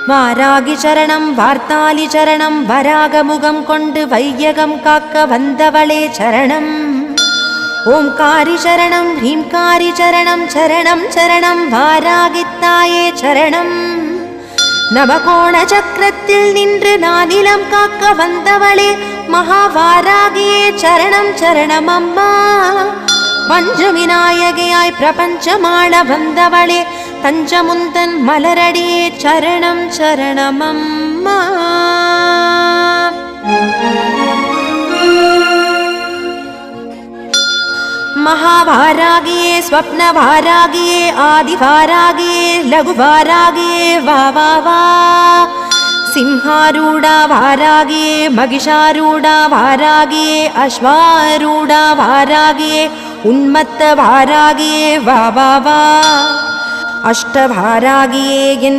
வாராகி சரணம் வார்த்தாலி சரணம் வராகமுகம் கொண்டு வையகம் காக்க வந்தவளே சரணம். ஓம்காரி சரணம் ஹ்ரீம்காரி சரணம் சரணம் சரணம் வாராகித்தாயே சரணம். நவகோண சக்கரத்தில் நின்று நானிலம் காக்க வந்தவளே மகாவாராகியே சரணம் சரணம் அம்மா. பஞ்சவிநாயகியாய் பிரபஞ்சமாள வந்தவளே தஞ்சமுந்தன் மலரடியே சரணம் சரணம் அம்மா. महावारागिये स्वप्नवारागिये आदिवारागिये लघुवारागिये वा वा वा. सिंहारूढा वारागिये महिषारूढा वारागिये अश्वारूढा वारागिये उन्मत्त वारागिये वा वा वा. अष्टवारागिये